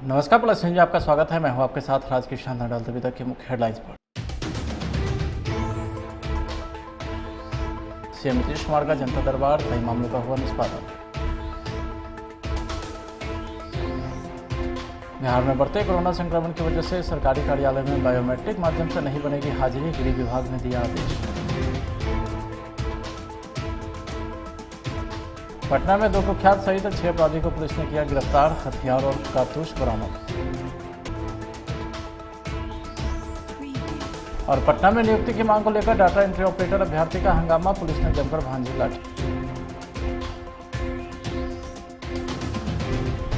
नमस्कार plus news में आपका स्वागत है। मैं हूं आपके साथ राजकिशन नडाल। अभी तक की मुख्य हेडलाइंस पर। सीएम नीतीश कुमार का जनता दरबार, कई मामलों का हुआ निष्पादन। बिहार में बढ़ते कोरोना संक्रमण की वजह से सरकारी कार्यालय में बायोमेट्रिक माध्यम से नहीं बनेगी हाजिरी, गृह विभाग ने दिया आदेश। पटना में 2 कुख्यात सहित 6 अपराधी को पुलिस ने किया गिरफ्तार, हथियार और कारतूस बरामद। और पटना में नियुक्ति की मांग को लेकर डाटा एंट्री ऑपरेटर अभ्यर्थी का हंगामा, पुलिस ने जमकर भांजी लाठी।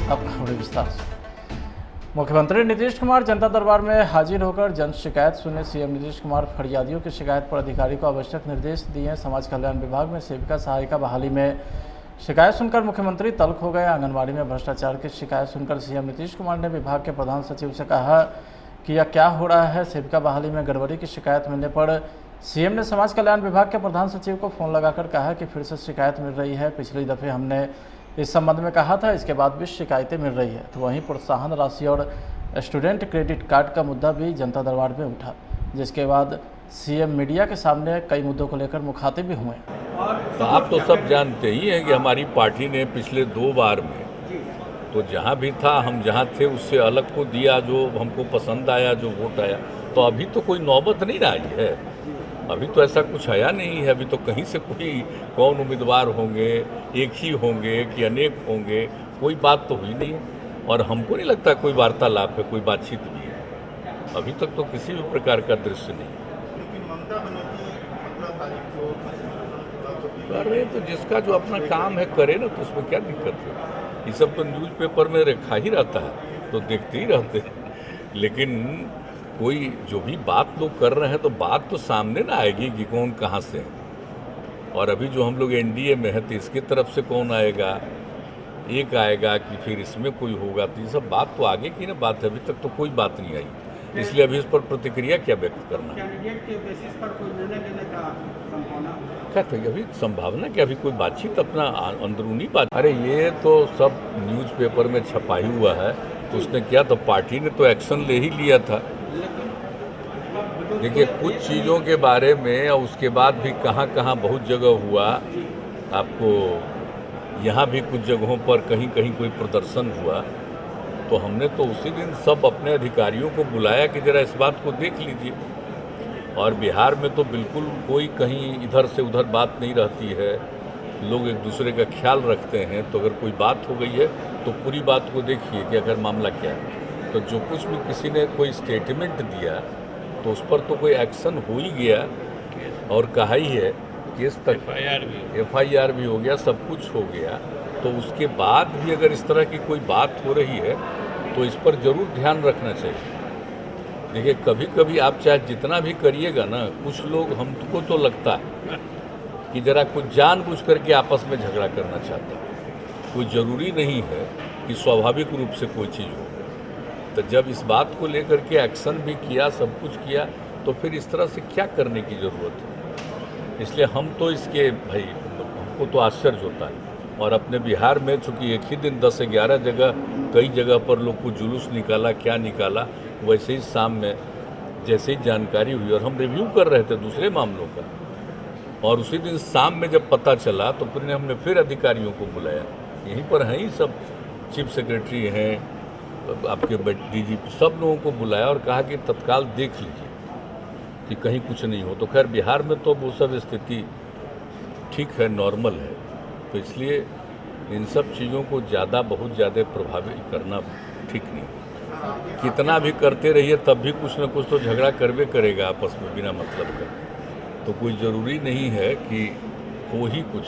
अब खबरें विस्तार से। मुख्यमंत्री नीतीश कुमार जनता दरबार में हाजिर होकर जन शिकायत सुने। सीएम नीतीश कुमार फरियादियों की शिकायत पर अधिकारी को आवश्यक निर्देश दिए। समाज कल्याण विभाग में सेविका सहायिका बहाली में शिकायत सुनकर मुख्यमंत्री तल्ख हो गए। आंगनबाड़ी में भ्रष्टाचार की शिकायत सुनकर सीएम नीतीश कुमार ने विभाग के प्रधान सचिव से कहा कि यह क्या हो रहा है। सेविका बहाली में गड़बड़ी की शिकायत मिलने पर सीएम ने समाज कल्याण विभाग के प्रधान सचिव को फोन लगाकर कहा कि फिर से शिकायत मिल रही है। पिछली दफे हमने इस संबंध में कहा था, इसके बाद भी शिकायतें मिल रही है। तो वहीं प्रोत्साहन राशि और स्टूडेंट क्रेडिट कार्ड का मुद्दा भी जनता दरबार में उठा, जिसके बाद सीएम मीडिया के सामने कई मुद्दों को लेकर मुखातिब भी हुए। तो आप तो सब जानते ही हैं कि हमारी पार्टी ने पिछले 2 बार में तो जहाँ भी था, हम जहाँ थे उससे अलग को दिया, जो हमको पसंद आया, जो वोट आया। तो अभी तो कोई नौबत नहीं आई है, अभी तो ऐसा कुछ आया नहीं है। अभी तो कहीं से कोई कौन उम्मीदवार होंगे, एक ही होंगे कि अनेक होंगे, कोई बात तो हुई नहीं है। और हमको नहीं लगता कोई वार्तालाप है, कोई बातचीत भी है। अभी तक तो किसी भी प्रकार का दृश्य नहीं कर रहे। तो जिसका जो अपना काम है करे ना, तो उसमें क्या दिक्कत है। ये सब तो न्यूज़पेपर में रखा ही रहता है, तो देखते ही रहते हैं। लेकिन कोई जो भी बात लोग कर रहे हैं, तो बात तो सामने ना आएगी कि कौन कहाँ से है। और अभी जो हम लोग एनडीए में है, तो इसकी तरफ से कौन आएगा, एक आएगा कि फिर इसमें कोई होगा। तो ये सब बात तो आगे की ना बात है, अभी तक तो कोई बात नहीं आई। इसलिए अभी इस पर प्रतिक्रिया क्या व्यक्त करना। कैंडिडेट के बेसिस पर कोई निर्णय लेने का संभावना क्या था अभी संभावना कि अभी कोई बातचीत अपना अंदरूनी बात। अरे ये तो सब न्यूज़पेपर में छपाई हुआ है। तो उसने किया तो पार्टी ने तो एक्शन ले ही लिया था। देखिए, कुछ चीज़ों के बारे में और उसके बाद भी कहाँ कहाँ बहुत जगह हुआ। आपको यहाँ भी कुछ जगहों पर कहीं कहीं कोई प्रदर्शन हुआ। तो हमने तो उसी दिन सब अपने अधिकारियों को बुलाया कि ज़रा इस बात को देख लीजिए। और बिहार में तो बिल्कुल कोई कहीं इधर से उधर बात नहीं रहती है, लोग एक दूसरे का ख्याल रखते हैं। तो अगर कोई बात हो गई है तो पूरी बात को देखिए कि अगर मामला क्या है। तो जो कुछ भी किसी ने कोई स्टेटमेंट दिया तो उस पर तो कोई एक्शन हो ही गया, और कहा ही है, केस तक एफआईआर भी हो गया, सब कुछ हो गया। तो उसके बाद भी अगर इस तरह की कोई बात हो रही है तो इस पर ज़रूर ध्यान रखना चाहिए। देखिए, कभी कभी आप चाहे जितना भी करिएगा ना, कुछ लोग, हमको तो लगता है कि ज़रा कुछ जानबूझ करके आपस में झगड़ा करना चाहते हैं। कोई ज़रूरी नहीं है कि स्वाभाविक रूप से कोई चीज़ हो। तो जब इस बात को लेकर के एक्शन भी किया, सब कुछ किया, तो फिर इस तरह से क्या करने की ज़रूरत है। इसलिए हम तो इसके भाई, हमको तो आश्चर्य होता है। और अपने बिहार में चूँकि एक ही दिन 10-11 जगह, कई जगह पर लोग को जुलूस निकाला, क्या निकाला, वैसे ही शाम में जैसे ही जानकारी हुई और हम रिव्यू कर रहे थे दूसरे मामलों का, और उसी दिन शाम में जब पता चला तो फिर हमने फिर अधिकारियों को बुलाया। यहीं पर हैं ही सब, चीफ सेक्रेटरी हैं, आपके डीजीपी, सब लोगों को बुलाया और कहा कि तत्काल देख लीजिए कि कहीं कुछ नहीं हो। तो खैर बिहार में तो वो सब स्थिति ठीक है, नॉर्मल है। तो इसलिए इन सब चीज़ों को बहुत ज़्यादा प्रभावित करना ठीक नहीं। कितना भी करते रहिए तब भी कुछ ना कुछ तो झगड़ा करवे करेगा आपस में बिना मतलब का। तो कोई ज़रूरी नहीं है कि हो ही कुछ।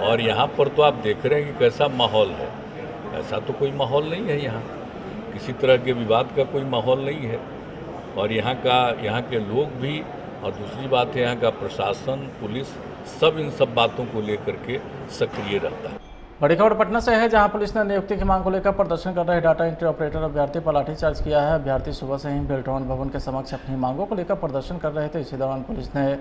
और यहाँ पर तो आप देख रहे हैं कि कैसा माहौल है। ऐसा तो कोई माहौल नहीं है, यहाँ किसी तरह के विवाद का कोई माहौल नहीं है। और यहाँ के लोग भी, और दूसरी बात है यहाँ का प्रशासन, पुलिस, सब इन सब बातों को लेकर के सक्रिय रहता है। बड़ी खबर पटना से है, जहां पुलिस ने नियुक्ति की मांग को लेकर प्रदर्शन कर रहे डाटा एंट्री ऑपरेटर अभ्यर्थी पर लाठीचार्ज किया है। अभ्यर्थी सुबह से ही बेल्टॉन भवन के समक्ष अपनी मांगों को लेकर प्रदर्शन कर रहे थे। इसी दौरान पुलिस ने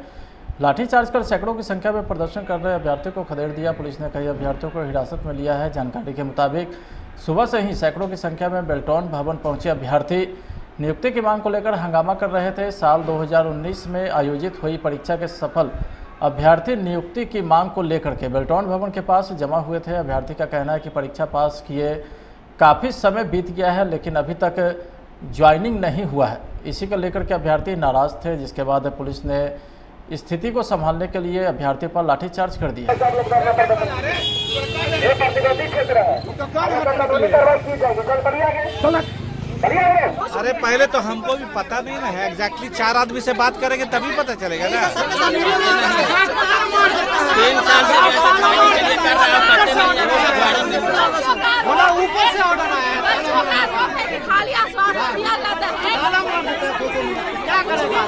लाठीचार्ज कर सैकड़ों की संख्या में प्रदर्शन कर रहे अभ्यर्थियों को खदेड़ दिया। पुलिस ने कई अभ्यर्थियों को हिरासत में लिया है। जानकारी के मुताबिक सुबह से ही सैकड़ों की संख्या में बेल्टॉन भवन पहुंचे अभ्यर्थी नियुक्ति की मांग को लेकर हंगामा कर रहे थे। साल 2019 में आयोजित हुई परीक्षा के सफल अभ्यर्थी नियुक्ति की मांग को लेकर के बेल्टॉन भवन के पास जमा हुए थे। अभ्यर्थी का कहना है कि परीक्षा पास किए काफ़ी समय बीत गया है, लेकिन अभी तक ज्वाइनिंग नहीं हुआ है। इसी को लेकर के अभ्यर्थी नाराज थे, जिसके बाद पुलिस ने स्थिति को संभालने के लिए अभ्यर्थी पर लाठीचार्ज कर दिया। अरे पहले तो हमको भी पता नहीं ना है, एग्जैक्टली 4 आदमी से बात करेंगे तभी पता चलेगा ना। ऊपर से ऑर्डर आया खाली आश्वासन दिया जाता है। क्या करेगा?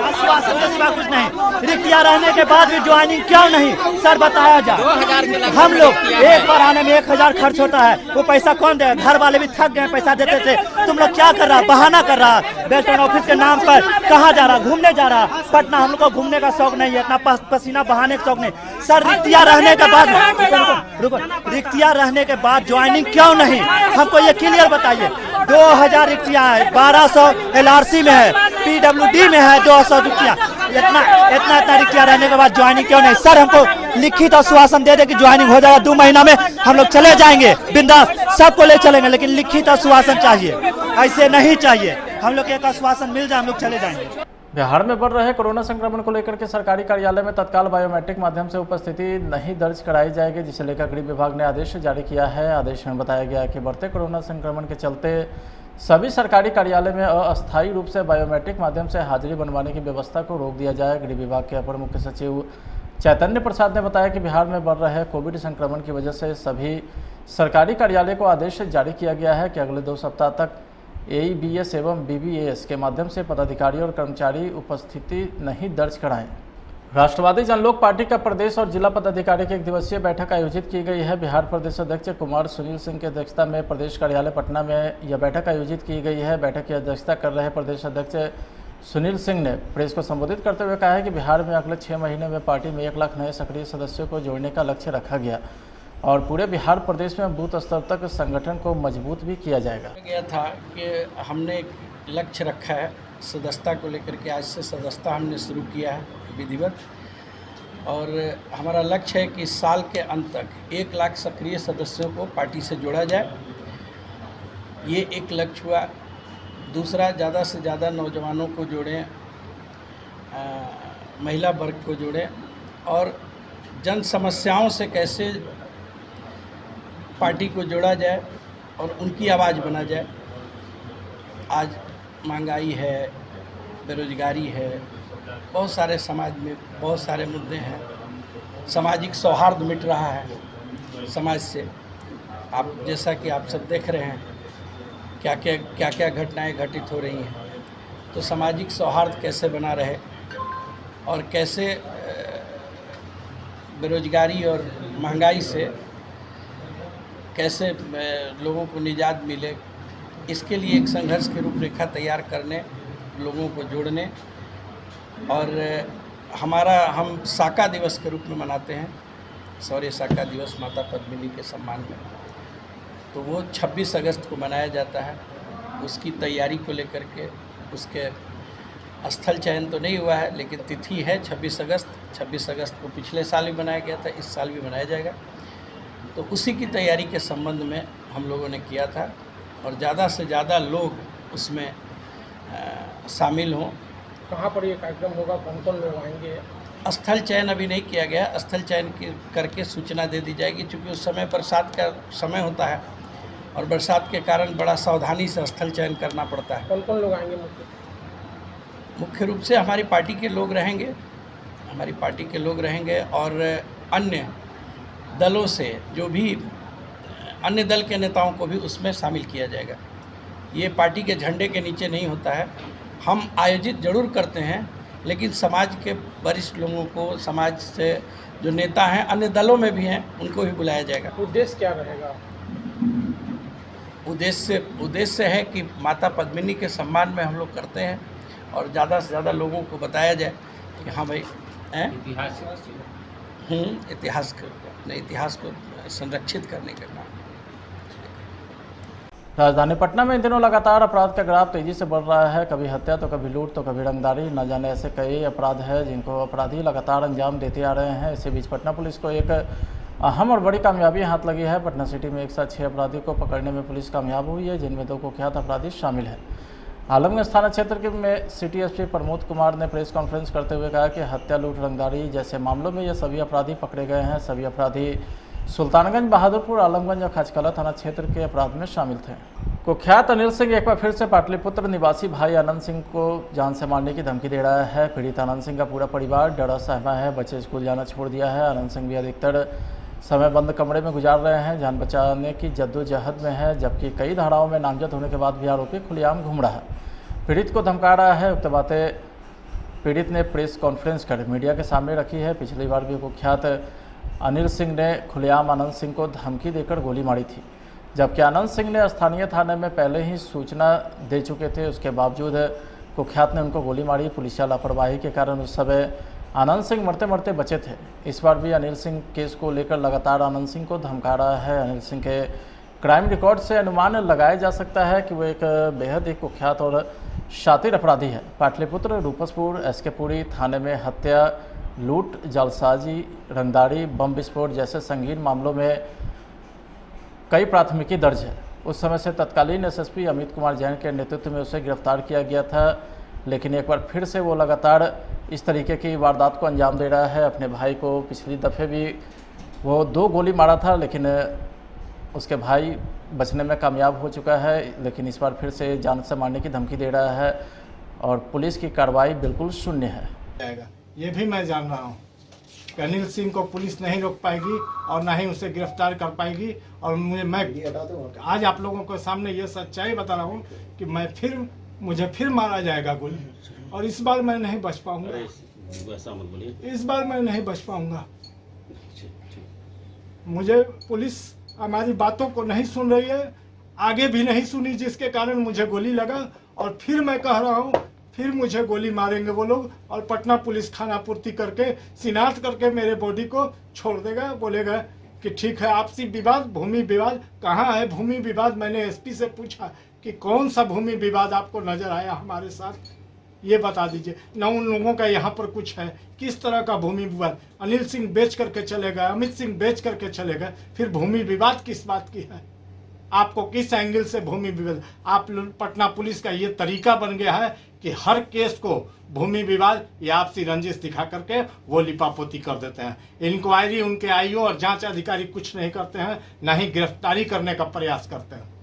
आश्वासन के सिवा कुछ नहीं। रिक्तियाँ रहने के बाद भी ज्वाइनिंग क्यों नहीं सर बताया जाए। हम लोग एक बार आने में 1000 खर्च होता है, वो पैसा कौन दे? घर वाले भी थक गए पैसा देते थे। तुम लोग क्या कर रहा, बहाना कर रहा। बेल्टॉन ऑफिस के नाम पर कहाँ जा रहा? घूमने जा रहा। पटना हम लोग को घूमने का शौक नहीं है, इतना पसीना बहाने का शौक नहीं। सर रिक्तियाँ रहने के बाद रुको, रिक्तियाँ रहने के बाद ज्वाइनिंग क्यों नहीं, हमको ये क्लियर बताइए। 2000 रिक्तियाँ है, 1200 LRC में है, PWD में है 200 रिक्तियाँ। इतना रिक्तियाँ रहने के बाद ज्वाइनिंग क्यों नहीं? सर हमको लिखित आश्वासन दे दे कि ज्वाइनिंग हो जाएगा, 2 महीना में हम लोग चले जाएंगे, बिंदास सबको ले चलेंगे, लेकिन लिखित आश्वासन चाहिए, ऐसे नहीं चाहिए। हम लोग एक आश्वासन मिल जाए, हम लोग चले जाएंगे। बिहार में बढ़ रहे कोरोना संक्रमण को लेकर के सरकारी कार्यालय में तत्काल बायोमेट्रिक माध्यम से उपस्थिति नहीं दर्ज कराई जाएगी, जिसे लेकर गृह विभाग ने आदेश जारी किया है। आदेश में बताया गया है कि बढ़ते कोरोना संक्रमण के चलते सभी सरकारी कार्यालय में अस्थायी रूप से बायोमेट्रिक माध्यम से हाजिरी बनवाने की व्यवस्था को रोक दिया जाए। गृह विभाग के अपर मुख्य सचिव चैतन्य प्रसाद ने बताया कि बिहार में बढ़ रहे कोविड संक्रमण की वजह से सभी सरकारी कार्यालय को आदेश जारी किया गया है कि अगले 2 सप्ताह तक AEBS एवं BBAS के माध्यम से पदाधिकारी और कर्मचारी उपस्थिति नहीं दर्ज कराएं। राष्ट्रवादी जनलोक पार्टी का प्रदेश और जिला पदाधिकारी की 1 दिवसीय बैठक आयोजित की गई है। बिहार प्रदेश अध्यक्ष कुमार सुनील सिंह की अध्यक्षता में प्रदेश कार्यालय पटना में यह बैठक आयोजित की गई है। बैठक की अध्यक्षता कर रहे प्रदेश अध्यक्ष सुनील सिंह ने प्रेस को संबोधित करते हुए कहा है कि बिहार में अगले 6 महीने में पार्टी में 1 लाख नए सक्रिय सदस्यों को जोड़ने का लक्ष्य रखा गया और पूरे बिहार प्रदेश में बूथ स्तर तक संगठन को मजबूत भी किया जाएगा। गया था कि हमने एक लक्ष्य रखा है सदस्यता को लेकर के। आज से सदस्यता हमने शुरू किया है विधिवत, और हमारा लक्ष्य है कि इस साल के अंत तक 1 लाख सक्रिय सदस्यों को पार्टी से जोड़ा जाए। ये एक लक्ष्य हुआ। दूसरा, ज़्यादा से ज़्यादा नौजवानों को जोड़ें, महिला वर्ग को जोड़ें और जन समस्याओं से कैसे पार्टी को जोड़ा जाए और उनकी आवाज़ बना जाए। आज महंगाई है, बेरोजगारी है, बहुत सारे समाज में बहुत सारे मुद्दे हैं। सामाजिक सौहार्द मिट रहा है समाज से। आप जैसा कि आप सब देख रहे हैं क्या क्या घटनाएं घटित हो रही हैं। तो सामाजिक सौहार्द कैसे बना रहे और कैसे बेरोजगारी और महंगाई से कैसे लोगों को निजात मिले, इसके लिए एक संघर्ष की रूपरेखा तैयार करने, लोगों को जोड़ने। और हम साका दिवस के रूप में मनाते हैं, शौर्य साका दिवस माता पद्मिनी के सम्मान में। तो वो 26 अगस्त को मनाया जाता है। उसकी तैयारी को लेकर के उसके स्थल चयन तो नहीं हुआ है, लेकिन तिथि है 26 अगस्त। 26 अगस्त को पिछले साल भी मनाया गया था, इस साल भी मनाया जाएगा। तो उसी की तैयारी के संबंध में हम लोगों ने किया था और ज़्यादा से ज़्यादा लोग उसमें शामिल हों। कहाँ पर ये कार्यक्रम होगा, कौन लोग आएंगे? स्थल चयन अभी नहीं किया गया। स्थल चयन करके सूचना दे दी जाएगी, क्योंकि उस समय बरसात का समय होता है और बरसात के कारण बड़ा सावधानी से स्थल चयन करना पड़ता है। कौन लोग आएंगे? मुख्य रूप से हमारी पार्टी के लोग रहेंगे, हमारी पार्टी के लोग रहेंगे और अन्य दलों से जो भी अन्य दल के नेताओं को भी उसमें शामिल किया जाएगा। ये पार्टी के झंडे के नीचे नहीं होता है। हम आयोजित जरूर करते हैं, लेकिन समाज के वरिष्ठ लोगों को, समाज से जो नेता हैं, अन्य दलों में भी हैं, उनको भी बुलाया जाएगा। उद्देश्य क्या रहेगा? उद्देश्य है कि माता पद्मिनी के सम्मान में हम लोग करते हैं और ज़्यादा से ज़्यादा लोगों को बताया जाए कि हाँ भाई इतिहास को संरक्षित करने का काम। राजधानी पटना में इन दिनों लगातार अपराध का ग्राफ तेजी से बढ़ रहा है। कभी हत्या तो कभी लूट तो कभी रंगदारी, न जाने ऐसे कई अपराध हैं जिनको अपराधी लगातार अंजाम देते आ रहे हैं। इसी बीच पटना पुलिस को एक अहम और बड़ी कामयाबी हाथ लगी है। पटना सिटी में एक साथ 6 अपराधियों को पकड़ने में पुलिस कामयाब हुई है, जिनमें 2 कुख्यात अपराधी शामिल हैं। आलमगंज थाना क्षेत्र में सिटी एसपी प्रमोद कुमार ने प्रेस कॉन्फ्रेंस करते हुए कहा कि हत्या, लूट, रंगदारी जैसे मामलों में ये सभी अपराधी पकड़े गए हैं। सभी अपराधी सुल्तानगंज, बहादुरपुर, आलमगंज और खचकला थाना क्षेत्र के अपराध में शामिल थे। कुख्यात अनिल सिंह एक बार फिर से पाटलिपुत्र निवासी भाई आनंद सिंह को जान से मारने की धमकी दे रहा है। पीड़ित आनंद सिंह का पूरा परिवार डरा सहमा है। बच्चे स्कूल जाना छोड़ दिया है। आनंद सिंह भी अधिकतर समय बंद कमरे में गुजार रहे हैं, जान बचाने की जद्दोजहद में है, जबकि कई धाराओं में नामजद होने के बाद भी आरोपी खुलेआम घूम रहा है, पीड़ित को धमका रहा है। उक्त बातें पीड़ित ने प्रेस कॉन्फ्रेंस कर मीडिया के सामने रखी है। पिछली बार भी कुख्यात अनिल सिंह ने खुलेआम आनंद सिंह को धमकी देकर गोली मारी थी, जबकि आनंद सिंह ने स्थानीय थाने में पहले ही सूचना दे चुके थे। उसके बावजूद कुख्यात ने उनको गोली मारी। पुलिसिया लापरवाही के कारण उस समय आनंद सिंह मरते मरते बचे थे। इस बार भी अनिल सिंह केस को लेकर लगातार आनंद सिंह को धमका रहा है। अनिल सिंह के क्राइम रिकॉर्ड से अनुमान लगाया जा सकता है कि वो एक बेहद ही कुख्यात और शातिर अपराधी है। पाटलिपुत्र, रूपसपुर, एसके पुरी थाने में हत्या, लूट, जालसाजी, रंगदारी, बम विस्फोट जैसे संगीन मामलों में कई प्राथमिकी दर्ज है। उस समय से तत्कालीन एसएसपी अमित कुमार जैन के नेतृत्व में उसे गिरफ्तार किया गया था, लेकिन एक बार फिर से वो लगातार इस तरीके की वारदात को अंजाम दे रहा है। अपने भाई को पिछली दफ़े भी वो 2 गोली मारा था, लेकिन उसके भाई बचने में कामयाब हो चुका है, लेकिन इस बार फिर से जान से मारने की धमकी दे रहा है और पुलिस की कार्रवाई बिल्कुल शून्य है। ये भी मैं जान रहा हूँ कि अनिल सिंह को पुलिस नहीं रोक पाएगी और ना ही उसे गिरफ्तार कर पाएगी। और मैं आज आप लोगों के सामने ये सच्चाई बता रहा हूँ कि मुझे फिर मारा जाएगा गोली, और इस बार मैं नहीं बच पाऊंगा। इस बार मैं नहीं बच पाऊंगा। मुझे पुलिस हमारी बातों को नहीं सुन रही है, आगे भी नहीं सुनी, जिसके कारण मुझे गोली लगा। और फिर मैं कह रहा हूँ, फिर मुझे गोली मारेंगे वो लोग, और पटना पुलिस खाना पूर्ति करके शिनाख्त करके मेरे बॉडी को छोड़ देगा। बोलेगा कि ठीक है, आपसी विवाद, भूमि विवाद कहाँ है? भूमि विवाद मैंने एसपी से पूछा कि कौन सा भूमि विवाद आपको नजर आया हमारे साथ, ये बता दीजिए ना। उन लोगों का यहाँ पर कुछ है, किस तरह का भूमि विवाद? अनिल सिंह बेच करके चले गए, अमित सिंह बेच करके चले गए, फिर भूमि विवाद किस बात की है? आपको किस एंगल से भूमि विवाद? आप पटना पुलिस का ये तरीका बन गया है कि हर केस को भूमि विवाद या आपसी रंजिश दिखा करके वो लिपापोती कर देते हैं। इंक्वायरी उनके आईओ और जांच अधिकारी कुछ नहीं करते हैं, ना ही गिरफ्तारी करने का प्रयास करते हैं।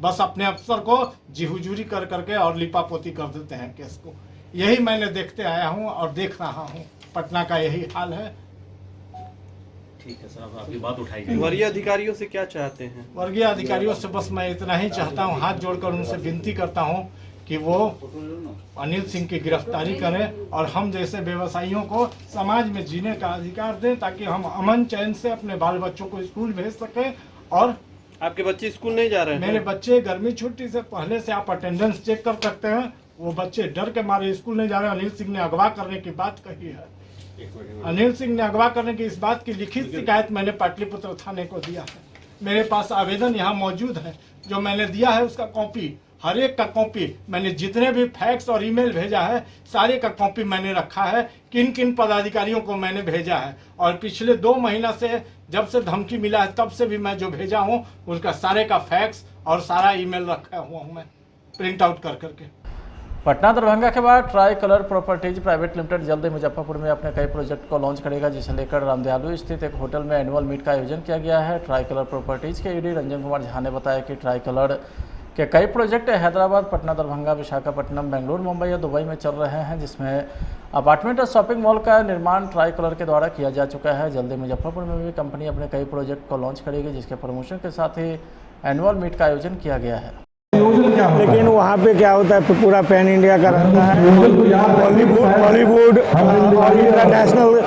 बस अपने अफसर को जी हुजूरी कर करके और लिपापोती कर देते हैं केस को। यही मैंने देखते आया हूँ और देख रहा हूँ। पटना का यही हाल है। ठीक है साहब, आपकी बात उठाई। वर्गीय अधिकारियों से क्या चाहते हैं? वर्गीय अधिकारियों से बस मैं इतना ही चाहता हूँ, हाथ जोड़कर उनसे विनती करता हूँ कि वो अनिल सिंह की गिरफ्तारी करें और हम जैसे व्यवसायियों को समाज में जीने का अधिकार दें, ताकि हम अमन चैन से अपने बाल बच्चों को स्कूल भेज सकें। और आपके बच्चे स्कूल नहीं जा रहे हैं? मेरे बच्चे गर्मी छुट्टी से पहले से आप अटेंडेंस चेक कर सकते हैं, वो बच्चे डर के मारे स्कूल नहीं जा रहे। अनिल सिंह ने अगवा करने की बात कही है। अनिल सिंह ने अगवा करने की इस बात की लिखित शिकायत मैंने पाटलिपुत्र थाने को दिया है। मेरे पास आवेदन यहाँ मौजूद है, जो मैंने दिया है उसका कॉपी, हर एक का कॉपी, मैंने जितने भी फैक्स और ईमेल भेजा है सारे का कॉपी मैंने रखा है, किन किन पदाधिकारियों को मैंने भेजा है। और पिछले 2 महीना से जब से धमकी मिला है तब से भी मैं जो भेजा हूँ उसका सारे का फैक्स और सारा ईमेल रखा हुआ हूँ मैं प्रिंट आउट कर करके। पटना दरभंगा के बाद try colour properties private limited जल्द ही मुजफ्फरपुर में अपने कई प्रोजेक्ट को लॉन्च करेगा, जिसे लेकर रामदयालु स्थित एक होटल में एनुअल मीट का आयोजन किया गया है। ट्राई कलर प्रॉपर्टीज के ईडी रंजन कुमार झा ने बताया कि ट्राई कलर के कई प्रोजेक्ट हैदराबाद, पटना, दरभंगा, विशाखापट्टनम, बेंगलुरु, मुंबई या दुबई में चल रहे हैं, जिसमें अपार्टमेंट और शॉपिंग मॉल का निर्माण ट्राई कलर के द्वारा किया जा चुका है। जल्दी मुजफ्फरपुर में भी कंपनी अपने कई प्रोजेक्ट को लॉन्च करेगी, जिसके प्रमोशन के साथ ही एनुअल मीट का आयोजन किया गया है। लेकिन वहाँ पे क्या होता है, पूरा पैन इंडिया का रहता है, बॉलीवुड और इंटरनेशनल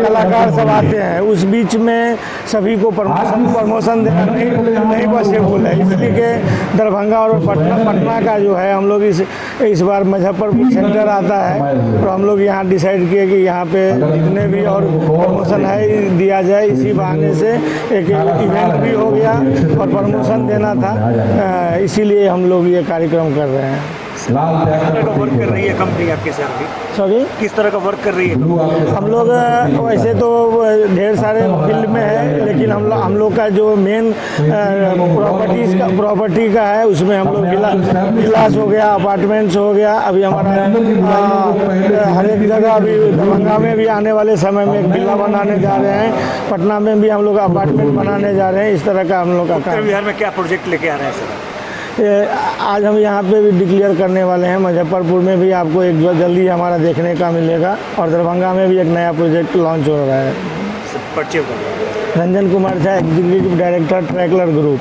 कलाकार सब आते हैं। उस बीच में सभी को प्रमोशन देना नहीं पॉसिबल है, इसलिए कि दरभंगा और पटना का जो है हम लोग इस बार मुजफ्फरपुर सेंटर आता है, तो हम लोग यहाँ डिसाइड किए कि यहाँ पे जितने भी और प्रमोशन है दिया जाए। इसी बहाने से एक इवेंट भी हो गया और प्रमोशन देना था, इसीलिए हम लोग ये कार्यक्रम कर रहे हैं। किस तरह का वर्क कर रही है कंपनी आपके साथ भी? सॉरी, किस तरह का वर्क कर रही है? हम लोग वैसे तो ढेर सारे फील्ड में है, लेकिन हम लोग का जो मेन प्रॉपर्टी का है, उसमें हम लोग विलास हो गया, अपार्टमेंट्स हो गया। अभी हमारा हर एक जगह, अभी दरभंगा में भी आने वाले समय में एक विला बनाने जा रहे हैं, पटना में भी हम लोग अपार्टमेंट बनाने जा रहे हैं। इस तरह का हम लोग का उत्तर बिहार में क्या प्रोजेक्ट लेके आ रहे हैं सर? आज हम यहाँ पे भी डिक्लेयर करने वाले हैं। मुजफ्फरपुर में भी आपको एक जल्दी हमारा देखने का मिलेगा, और दरभंगा में भी एक नया प्रोजेक्ट लॉन्च हो रहा है। Ranjan Kumar Jha, executive director Trackler group.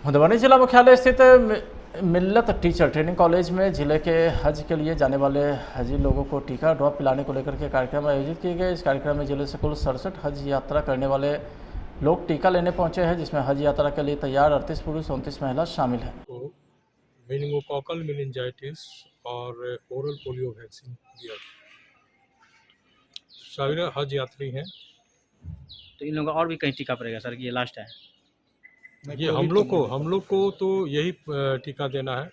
Madhubani जिला मुख्यालय स्थित मिल्लत टीचर ट्रेनिंग कॉलेज में जिले के हज के लिए जाने वाले हजी लोगों को टीका ड्रॉप पिलाने को लेकर के कार्यक्रम आयोजित किए गए। इस कार्यक्रम में जिले से कुल 67 हज यात्रा करने वाले लोग टीका लेने पहुंचे हैं, जिसमें हज यात्रा के लिए तैयार 38 पुरुष 29 महिला शामिल हैं। तो मेनिंगोकोकल मेनिंजाइटिस और ओरल पोलियो वैक्सीन दिया गया। सारे हज यात्री हैं। तो इन लोगों का और भी कहीं टीका पड़ेगा सर कि ये लास्ट है? ये हम लोग को तो यही टीका देना है।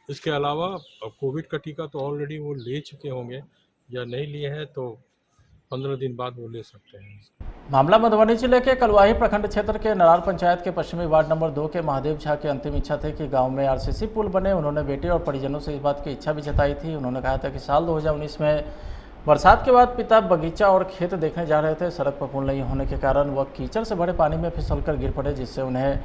इसके अलावा कोविड का टीका तो ऑलरेडी वो ले चुके होंगे, या नहीं लिए हैं तो 15 दिन बाद वो ले सकते हैं। मामला मधुबनी जिले के कलवाही प्रखंड क्षेत्र के नरार पंचायत के पश्चिमी वार्ड नंबर 2 के महादेव झा की अंतिम इच्छा थी कि गांव में आरसीसी पुल बने। उन्होंने बेटे और परिजनों से इस बात की इच्छा भी जताई थी। उन्होंने कहा था कि साल 2019 में बरसात के बाद पिता बगीचा और खेत देखने जा रहे थे। सड़क पर पुल नहीं होने के कारण वह कीचड़ से भरे पानी में फिसलकर गिर पड़े, जिससे उन्हें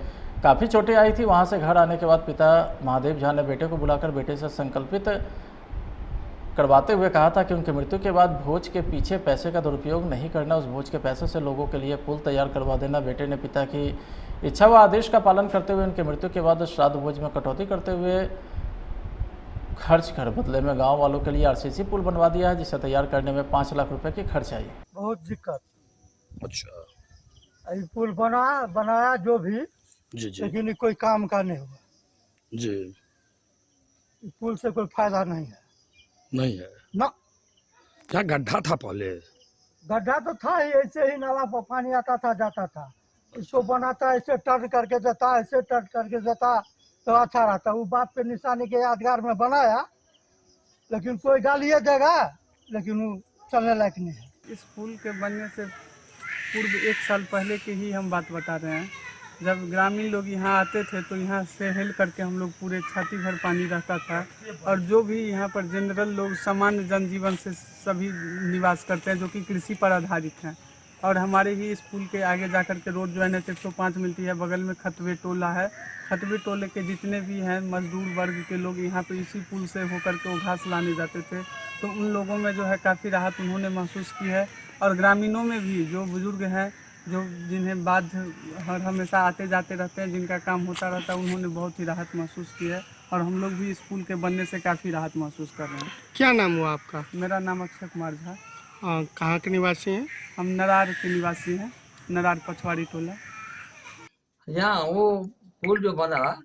काफ़ी चोटें आई थी। वहाँ से घर आने के बाद पिता महादेव झा ने बेटे को बुलाकर बेटे से संकल्पित करवाते हुए कहा था कि उनकी मृत्यु के बाद भोज के पीछे पैसे का दुरुपयोग नहीं करना, उस भोज के पैसे से लोगों के लिए पुल तैयार करवा देना। बेटे ने पिता की इच्छा व आदेश का पालन करते हुए उनकी मृत्यु के बाद श्राद्ध भोज में कटौती करते हुए खर्च कर बदले में गांव वालों के लिए आरसीसी पुल बनवा दिया है, जिसे तैयार करने में 5 लाख रुपए की खर्च आई। बहुत दिक्कत। अच्छा, अभी पुल बनाया जो भी जी जी लेकिन कोई काम का नहीं हुआ जी। पुल से कोई फायदा नहीं है। नहीं है ना, क्या गड्ढा था पहले? गड्ढा तो था ही, ऐसे ही नाला पर पानी आता था जाता था। इसको बनाता ऐसे टर्न करके देता, ऐसे टर्न करके देता तो अच्छा रहता। वो बाप के निशानी के यादगार में बनाया, लेकिन कोई गालिए देगा, लेकिन वो चलने लायक नहीं है। इस पुल के बनने से पूर्व 1 साल पहले की ही हम बात बता रहे हैं। जब ग्रामीण लोग यहाँ आते थे तो यहाँ से हेल करके हम लोग पूरे छाती भर पानी रहता था, और जो भी यहाँ पर जनरल लोग सामान्य जनजीवन से सभी निवास करते हैं जो कि कृषि पर आधारित हैं। और हमारे ही इस पुल के आगे जाकर के रोड जो है 105 मिलती है, बगल में खतवे टोला है। खतवे टोले के जितने भी हैं मजदूर वर्ग के लोग यहाँ पे इसी पुल से होकर के वो घास लाने जाते थे, तो उन लोगों में जो है काफ़ी राहत उन्होंने महसूस की है। और ग्रामीणों में भी जो बुजुर्ग हैं, जो जिन्हें बाध्य हर हमेशा आते जाते रहते हैं, जिनका काम होता रहता है, उन्होंने बहुत ही राहत महसूस की है। और हम लोग भी इस पुल के बनने से काफ़ी राहत महसूस कर रहे हैं। क्या नाम हुआ आपका? मेरा नाम अक्षय कुमार झा। कहाँ के निवासी हैं? हम नरार के निवासी हैं, नरार पछवाड़ी टोला। यहाँ वो पुल जो बना,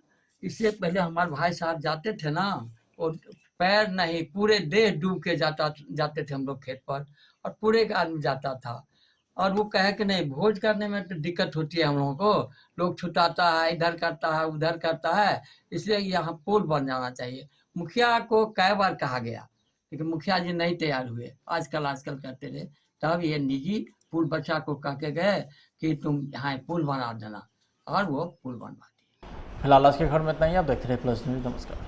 इससे पहले हमारे भाई साहब जाते थे ना, और पैर नहीं पूरे देह डूब के जाते थे हम लोग खेत पर, और पूरे एक आदमी जाता था। और वो कहे कि नहीं, भोज करने में तो दिक्कत होती है हम लोगों को, लोग छुटाता है, इधर करता है उधर करता है, इसलिए यहाँ पुल बन जाना चाहिए। मुखिया को कई बार कहा गया, लेकिन मुखिया जी नहीं तैयार हुए। आजकल करते रहे, तब ये निजी पुल बच्चा को कह के गए कि तुम यहाँ पुल बना देना, और वो पुल बनवा दिया। फिलहाल आज के खबर में इतना ही। आप देखते रहे प्लस न्यूज। नमस्कार।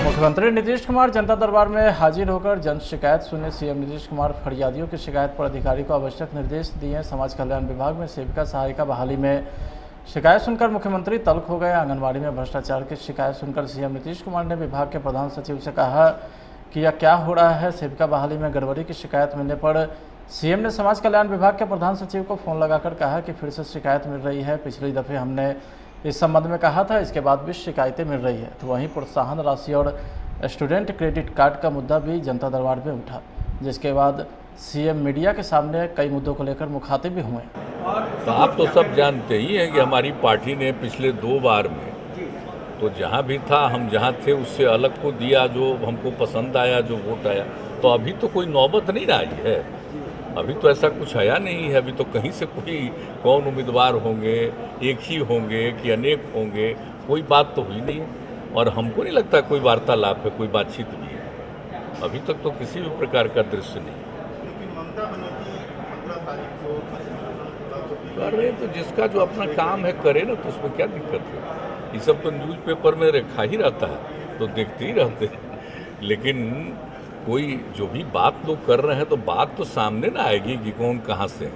मुख्यमंत्री नीतीश कुमार जनता दरबार में हाजिर होकर जन शिकायत सुने। सीएम नीतीश कुमार फरियादियों की शिकायत पर अधिकारी को आवश्यक निर्देश दिए। समाज कल्याण विभाग में सेविका सहायिका बहाली में शिकायत सुनकर मुख्यमंत्री तल्ख हो गए। आंगनबाड़ी में भ्रष्टाचार की शिकायत सुनकर सीएम नीतीश कुमार ने विभाग के प्रधान सचिव से कहा कि यह क्या हो रहा है। सेविका बहाली में गड़बड़ी की शिकायत मिलने पर सीएम ने समाज कल्याण विभाग के प्रधान सचिव को फोन लगाकर कहा कि फिर से शिकायत मिल रही है। पिछली दफे हमने इस संबंध में कहा था, इसके बाद भी शिकायतें मिल रही है। तो वहीं प्रोत्साहन राशि और स्टूडेंट क्रेडिट कार्ड का मुद्दा भी जनता दरबार में उठा, जिसके बाद सीएम मीडिया के सामने कई मुद्दों को लेकर मुखातिब भी हुए। तो आप तो सब जानते ही हैं कि हमारी पार्टी ने पिछले 2 बार में तो जहाँ भी था, हम जहाँ थे उससे अलग को दिया, जो हमको पसंद आया, जो वोट आया। तो अभी तो कोई नौबत नहीं आई है, अभी तो ऐसा कुछ आया नहीं है। अभी तो कहीं से कोई कौन उम्मीदवार होंगे, एक ही होंगे कि अनेक होंगे, कोई बात तो हुई नहीं है। और हमको नहीं लगता कोई वार्तालाप है, कोई बातचीत भी है। अभी तक तो किसी भी प्रकार का दृश्य नहीं। अरे तो जिसका जो अपना काम है करे ना, तो उसमें क्या दिक्कत है। ये सब तो न्यूज़पेपर में रखा ही रहता है, तो देखते ही रहते हैं। लेकिन कोई जो भी बात लोग कर रहे हैं, तो बात तो सामने ना आएगी कि कौन कहाँ से है।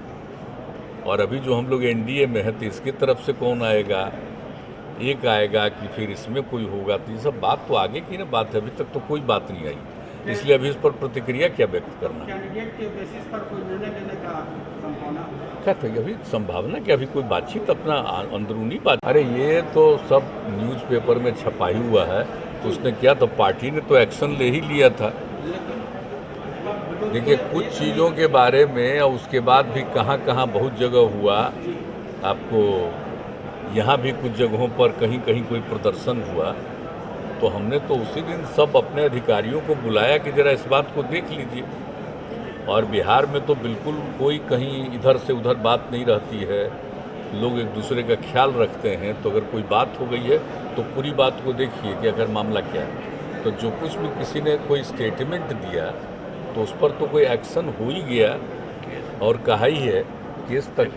और अभी जो हम लोग एनडीए में है, तो इसकी तरफ से कौन आएगा, एक आएगा कि फिर इसमें कोई होगा, तो ये सब बात तो आगे की ना बात है। अभी तक तो कोई बात नहीं आई, इसलिए अभी इस पर प्रतिक्रिया क्या व्यक्त करना। कैंडिडेट के बेसिस पर कोई निर्णय लेने का संभावना क्या थे अभी संभावना कि अभी कोई बातचीत अपना अंदरूनी बात। अरे ये तो सब न्यूज़पेपर में छपाई हुआ है, तो उसने क्या, तो पार्टी ने तो एक्शन ले ही लिया था। देखिए कुछ चीज़ों के बारे में और उसके बाद भी कहाँ कहाँ बहुत जगह हुआ। आपको यहाँ भी कुछ जगहों पर कहीं कहीं कोई प्रदर्शन हुआ, तो हमने तो उसी दिन सब अपने अधिकारियों को बुलाया कि ज़रा इस बात को देख लीजिए। और बिहार में तो बिल्कुल कोई कहीं इधर से उधर बात नहीं रहती है, लोग एक दूसरे का ख्याल रखते हैं। तो अगर कोई बात हो गई है तो पूरी बात को देखिए कि अगर मामला क्या है। तो जो कुछ भी किसी ने कोई स्टेटमेंट दिया, तो उस पर तो कोई एक्शन हो ही गया और कहा ही है, केस तक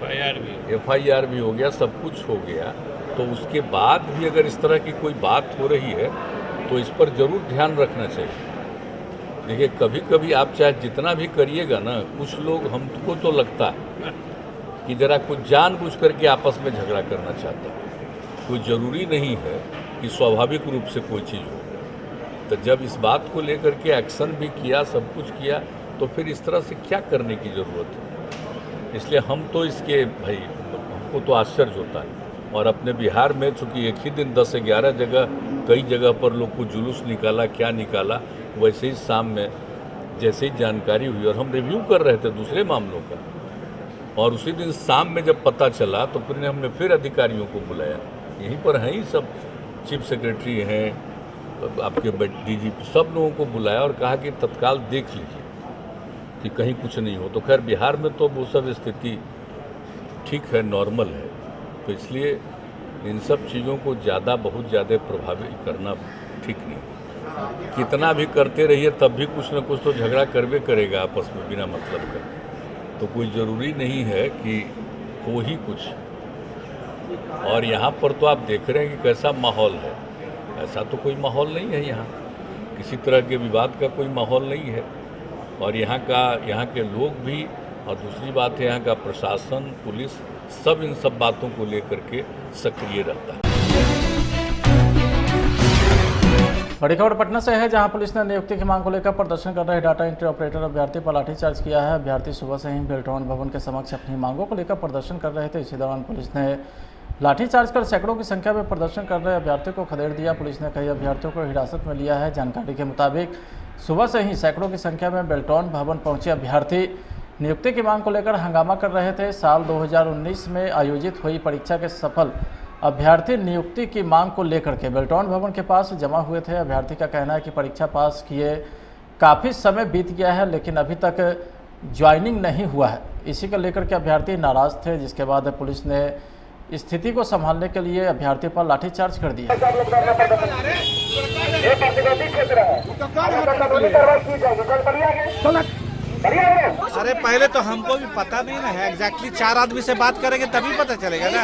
FIR भी हो गया, सब कुछ हो गया। तो उसके बाद भी अगर इस तरह की कोई बात हो रही है, तो इस पर ज़रूर ध्यान रखना चाहिए। देखिए कभी कभी आप चाहे जितना भी करिएगा ना, कुछ लोग, हमको तो लगता है कि ज़रा कुछ जानबूझ करके आपस में झगड़ा करना चाहते हैं। कोई ज़रूरी नहीं है कि स्वाभाविक रूप से कोई चीज़ हो। तो जब इस बात को लेकर के एक्शन भी किया, सब कुछ किया, तो फिर इस तरह से क्या करने की ज़रूरत है। इसलिए हम तो इसके भाई, हमको तो आश्चर्य होता है। और अपने बिहार में चूँकि एक ही दिन 10-11 जगह, कई जगह पर लोग को जुलूस निकाला, क्या निकाला, वैसे ही शाम में जैसे ही जानकारी हुई, और हम रिव्यू कर रहे थे दूसरे मामलों का, और उसी दिन शाम में जब पता चला, तो फिर हमने फिर अधिकारियों को बुलाया। यहीं पर हैं ही सब, चीफ सेक्रेटरी हैं, आपके DGP, सब लोगों को बुलाया और कहा कि तत्काल देख लीजिए कि कहीं कुछ नहीं हो। तो खैर बिहार में तो वो सब स्थिति ठीक है, नॉर्मल है। तो इसलिए इन सब चीज़ों को बहुत ज़्यादा प्रभावित करना ठीक नहीं। कितना भी करते रहिए, तब भी कुछ न कुछ तो झगड़ा करवे करेगा आपस में बिना मतलब का। तो कोई ज़रूरी नहीं है कि हो ही कुछ। और यहाँ पर तो आप देख रहे हैं कि कैसा माहौल है। ऐसा तो कोई माहौल नहीं है, यहाँ किसी तरह के विवाद का कोई माहौल नहीं है। और यहाँ के लोग भी, और दूसरी बात है यहाँ का प्रशासन, पुलिस, सब इन सब बातों को लेकर के सक्रिय रहता है। बड़ी खबर पटना से है, जहां पुलिस ने नियुक्ति की मांग को लेकर प्रदर्शन कर रहे डाटा एंट्री ऑपरेटर अभ्यर्थी पर लाठीचार्ज किया है। अभ्यर्थी सुबह से ही बेल्टॉन भवन के समक्ष अपनी मांगों को लेकर प्रदर्शन कर रहे थे। इसी दौरान पुलिस ने लाठीचार्ज कर सैकड़ों की संख्या में प्रदर्शन कर रहे अभ्यर्थियों को खदेड़ दिया। पुलिस ने कई अभ्यर्थियों को हिरासत में लिया है। जानकारी के मुताबिक सुबह से ही सैकड़ों की संख्या में बेल्टॉन भवन पहुंचे अभ्यर्थी नियुक्ति की मांग को लेकर हंगामा कर रहे थे। साल 2019 में आयोजित हुई परीक्षा के सफल अभ्यर्थी नियुक्ति की मांग को लेकर के बेल्टॉन भवन के पास जमा हुए थे। अभ्यर्थी का कहना है कि परीक्षा पास किए काफ़ी समय बीत गया है, लेकिन अभी तक ज्वाइनिंग नहीं हुआ है। इसी को लेकर के अभ्यर्थी नाराज थे, जिसके बाद पुलिस ने स्थिति को संभालने के लिए अभ्यर्थी पर लाठीचार्ज कर दिया। अरे पहले तो हमको भी पता नहीं ना है, एग्जैक्टली 4 आदमी से बात करेंगे तभी पता चलेगा ना।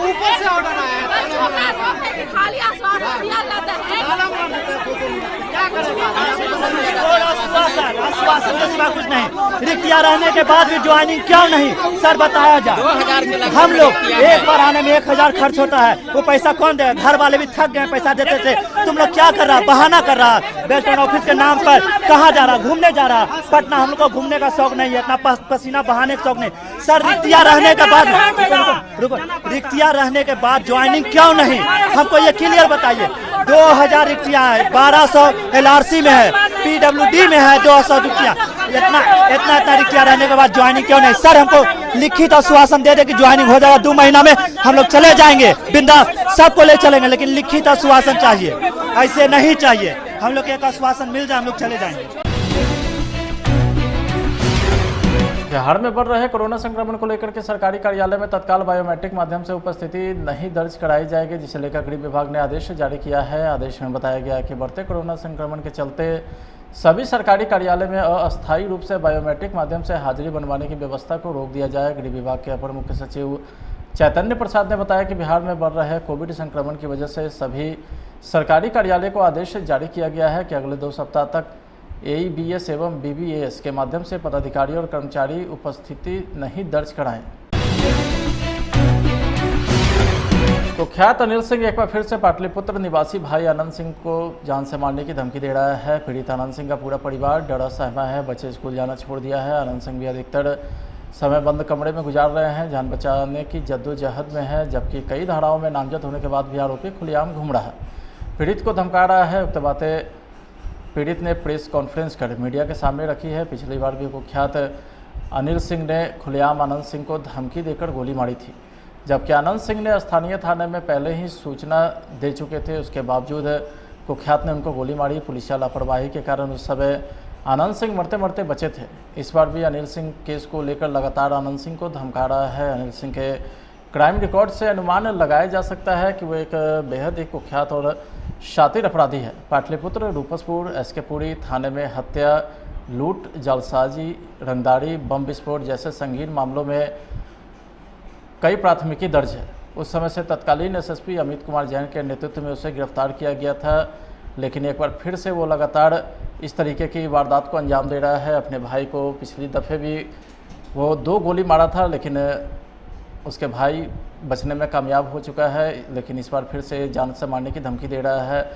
ऊपर से ऑर्डर आया खाली आश्वासन दिया जाता है। पैसा कुछ नहीं, रिक्तियाँ रहने के बाद भी ज्वाइनिंग क्यों नहीं सर बताया जाए। हम लोग एक बार आने में 1000 खर्च होता है, वो पैसा कौन देगा? घर वाले भी थक गए पैसा देते थे। तुम लोग क्या कर रहा, बहाना कर रहा, वेस्टर्न ऑफिस के नाम पर कहाँ जा रहा, घूमने जा रहा पटना। हम लोग को घूमने का शौक नहीं है, इतना पसीना बहाने का शौक नहीं। सर रिक्तियाँ रहने के बाद रिक्तियाँ रहने के बाद ज्वाइनिंग क्यों नहीं, हमको ये क्लियर बताइए। 2000 रिक्तियाँ है, 1200 LRC में है, PWD में है 200 रिक्तियाँ। इतना रिक्तियाँ रहने के बाद ज्वाइनिंग क्यों नहीं? सर हमको लिखित आश्वासन दे दे कि ज्वाइनिंग हो जाएगा, 2 महीना में हम लोग चले जाएंगे, बिंदास सबको ले चलेंगे, लेकिन लिखित आश्वासन चाहिए, ऐसे नहीं चाहिए। हम लोग एक आश्वासन मिल जाए, हम लोग चले जाएंगे। बिहार में बढ़ रहे कोरोना संक्रमण को लेकर के सरकारी कार्यालय में तत्काल बायोमेट्रिक माध्यम से उपस्थिति नहीं दर्ज कराई जाएगी, जिसे लेकर गृह विभाग ने आदेश जारी किया है। आदेश में बताया गया कि बढ़ते कोरोना संक्रमण के चलते सभी सरकारी कार्यालय में अस्थायी रूप से बायोमेट्रिक माध्यम से हाजिरी बनवाने की व्यवस्था को रोक दिया जाए। गृह विभाग के अपर मुख्य सचिव चैतन्य प्रसाद ने बताया कि बिहार में बढ़ रहे कोविड संक्रमण की वजह से सभी सरकारी कार्यालय को आदेश जारी किया गया है कि अगले 2 सप्ताह तक AEBS एवं BBAS के माध्यम से पदाधिकारी और कर्मचारी उपस्थिति नहीं दर्ज कराएं। तो ख्यात अनिल सिंह एक बार फिर से पाटलिपुत्र निवासी भाई आनंद सिंह को जान से मारने की धमकी दे रहा है। पीड़ित आनंद सिंह का पूरा परिवार डरा सहमा है, बच्चे स्कूल जाना छोड़ दिया है। आनंद सिंह भी अधिकतर समय बंद कमरे में गुजार रहे हैं, जान बचाने की जद्दोजहद में है, जबकि कई धाराओं में नामजद होने के बाद भी आरोपी खुलेआम घूम रहा है, पीड़ित को धमका रहा है। उक्त बातें पीड़ित ने प्रेस कॉन्फ्रेंस कर मीडिया के सामने रखी है। पिछली बार भी कुख्यात अनिल सिंह ने खुलेआम आनंद सिंह को धमकी देकर गोली मारी थी, जबकि आनंद सिंह ने स्थानीय थाने में पहले ही सूचना दे चुके थे। उसके बावजूद कुख्यात ने उनको गोली मारी। पुलिस लापरवाही के कारण उस समय आनंद सिंह मरते मरते बचे थे। इस बार भी अनिल सिंह केस को लेकर लगातार आनंद सिंह को धमका रहा है। अनिल सिंह के क्राइम रिकॉर्ड से अनुमान लगाया जा सकता है कि वो एक बेहद ही कुख्यात और शातिर अपराधी है। पाटलिपुत्र, रूपसपुर, SK पुरी थाने में हत्या, लूट, जालसाजी, रंगदारी, बम विस्फोट जैसे संगीन मामलों में कई प्राथमिकी दर्ज है। उस समय से तत्कालीन SSP अमित कुमार जैन के नेतृत्व में उसे गिरफ्तार किया गया था, लेकिन एक बार फिर से वो लगातार इस तरीके की वारदात को अंजाम दे रहा है। अपने भाई को पिछली दफ़े भी वो 2 गोली मारा था, लेकिन उसके भाई बचने में कामयाब हो चुका है, लेकिन इस बार फिर से जान से मारने की धमकी दे रहा है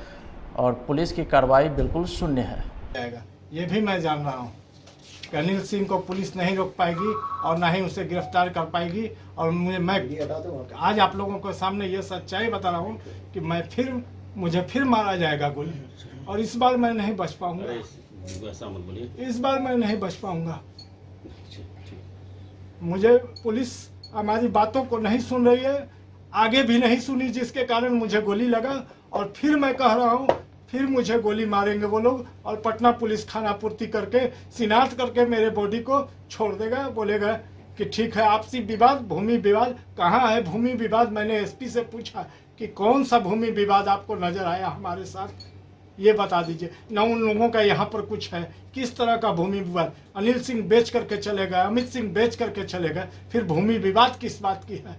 और पुलिस की कार्रवाई बिल्कुल शून्य है। ये भी मैं जान रहा हूँ कि अनिल सिंह को पुलिस नहीं रोक पाएगी और ना ही उसे गिरफ्तार कर पाएगी। और मैं आज आप लोगों के सामने ये सच्चाई बता रहा हूँ कि मुझे फिर मारा जाएगा गोली, और इस बार मैं नहीं बच पाऊंगा, इस बार मैं नहीं बच पाऊंगा। मुझे पुलिस हमारी बातों को नहीं सुन रही है, आगे भी नहीं सुनी, जिसके कारण मुझे गोली लगा। और फिर मैं कह रहा हूँ, फिर मुझे गोली मारेंगे वो लोग, और पटना पुलिस खाना पूर्ति करके शिनाख्त करके मेरे बॉडी को छोड़ देगा। बोलेगा कि ठीक है, आपसी विवाद, भूमि विवाद कहाँ है? भूमि विवाद मैंने SP से पूछा कि कौन सा भूमि विवाद आपको नजर आया हमारे साथ, ये बता दीजिए ना। उन लोगों का यहाँ पर कुछ है, किस तरह का भूमि विवाद? अनिल सिंह बेच करके चले गए, अमित सिंह बेच करके चले गए, फिर भूमि विवाद किस बात की है?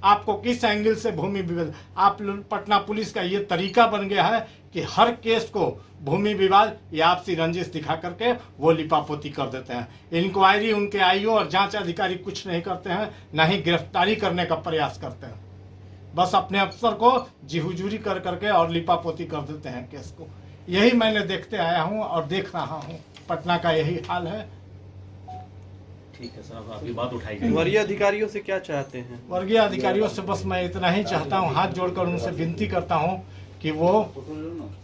आपको किस एंगल से भूमि विवाद? आप पटना पुलिस का ये तरीका बन गया है कि हर केस को भूमि विवाद या आपसी रंजिश दिखा करके वो लिपापोती कर देते हैं। इंक्वायरी उनके IO और जांच अधिकारी कुछ नहीं करते हैं, ना ही गिरफ्तारी करने का प्रयास करते हैं। बस अपने अफसर को जी हुजूरी कर करके और लिपापोती कर देते हैं केस को। यही मैंने देखते आया हूं और देख रहा हूं, पटना का यही हाल है। ठीक है साहब, आपकी बात उठाई। वर्गीय अधिकारियों से क्या चाहते हैं? वर्गीय अधिकारियों से बस मैं इतना ही चाहता हूं, हाथ जोड़कर उनसे विनती करता हूं कि वो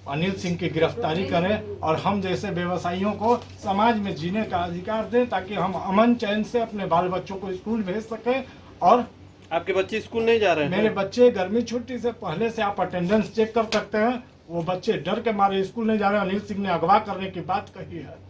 अनिल सिंह की गिरफ्तारी करें और हम जैसे व्यवसायियों को समाज में जीने का अधिकार दें, ताकि हम अमन चैन से अपने बाल बच्चों को स्कूल भेज सकें। और आपके बच्चे स्कूल नहीं जा रहे हैं? मेरे बच्चे गर्मी छुट्टी से पहले से आप अटेंडेंस चेक कर सकते हैं, वो बच्चे डर के मारे स्कूल नहीं जा रहे। अनिल सिंह ने अगवा करने की बात कही है।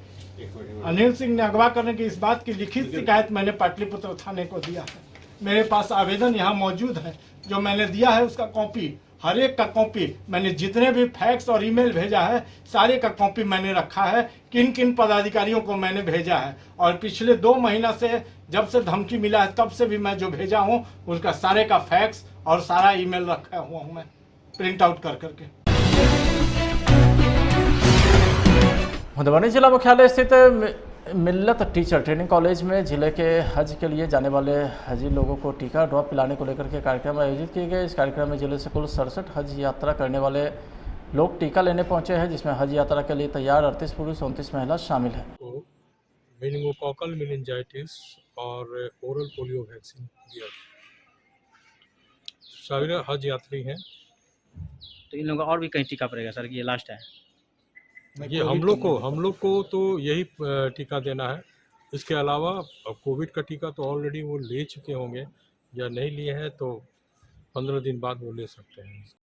अनिल सिंह ने अगवा करने की इस बात की लिखित शिकायत मैंने पाटलिपुत्र थाने को दिया है। मेरे पास आवेदन यहाँ मौजूद है, जो मैंने दिया है उसका कॉपी, हर एक का कॉपी, मैंने जितने भी फैक्स और ईमेल भेजा है सारे का कॉपी मैंने रखा है, किन किन पदाधिकारियों को मैंने भेजा है। और पिछले 2 महीना से जब से धमकी मिला है तब से भी मैं जो भेजा हूँ उसका सारे का फैक्स और सारा ईमेल रखा हुआ हूँ मैं प्रिंट आउट कर करके। मधुबनी जिला मुख्यालय स्थित मिल्लत टीचर ट्रेनिंग कॉलेज में जिले के हज के लिए जाने वाले हजी लोगों को टीका ड्रॉप पिलाने को लेकर के कार्यक्रम आयोजित किए गए। इस कार्यक्रम में जिले से कुल 67 हज यात्रा करने वाले लोग टीका लेने पहुंचे हैं, जिसमें हज यात्रा के लिए तैयार 38 पुरुष 29 महिला शामिल है। तो मेनिंगोकोकल मेनिंजाइटिस और ओरल पोलियो वैक्सीन दिया गया। सारे हज यात्री हैं। तो इन लोगों का और भी कहीं टीका पड़ेगा सर कि ये लास्ट है? ये हम लोग को तो यही टीका देना है। इसके अलावा कोविड का टीका तो ऑलरेडी वो ले चुके होंगे या नहीं लिए हैं तो 15 दिन बाद वो ले सकते हैं।